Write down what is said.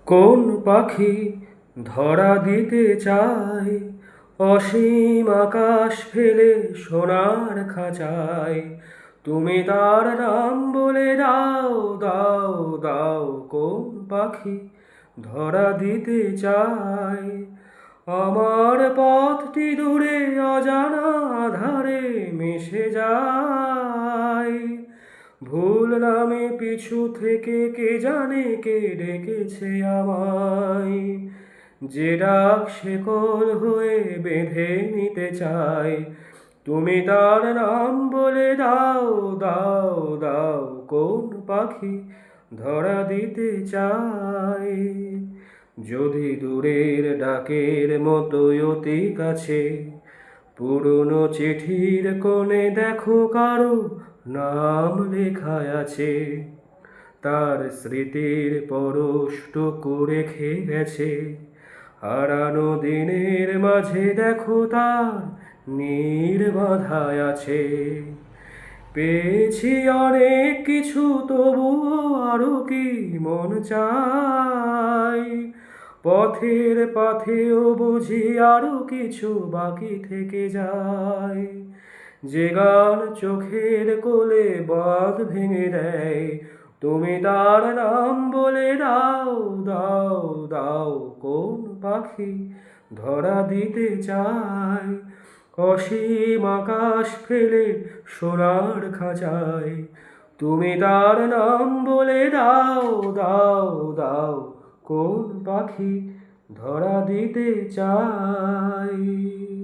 কোন পাখি ধরা দিতে চায় অসীম আকাশ ফেলে সোনার খাঁচায়? তুমি তার নাম বলে দাও, দাও, দাও। কোন পাখি ধরা দিতে চায়? আমার পথটি দূরে অজানা আধারে মিশে যায়। ভুল নামে পিছু থেকে কে জানে কে ডেকেছে আমায়। যে ডাক শেকল হয়ে বেঁধে নিতে চায়। তুমি তার নাম বলে দাও, দাও, দাও। কোন পাখি ধরা দিতে চায়? যদি দূরের ডাকের মতোই অতি কাছে পুরনো চিঠির কোণে দেখো কারো নাম লেখা আছে, তার স্মৃতির পরশটুকু রেখে গেছে। হারানো দিনের মাঝে দেখো তার নির্বাধায় আছে। পেয়েছি অনেক কিছু, তবুও আরো কি মন চায়? পথের পাথেও বুঝি আরো কিছু বাকি থেকে যায়। যে গান চোখের কোলে বাঁধ ভেঙে দেয়, তুমি তার নাম বলে দাও, দাও, দাও। কোন পাখি ধরা দিতে চায় অসীম আকাশ ফেলে সোনার খাঁচায়? তুমি তার নাম বলে দাও, দাও, দাও। কোন পাখি ধরা দিতে চায়?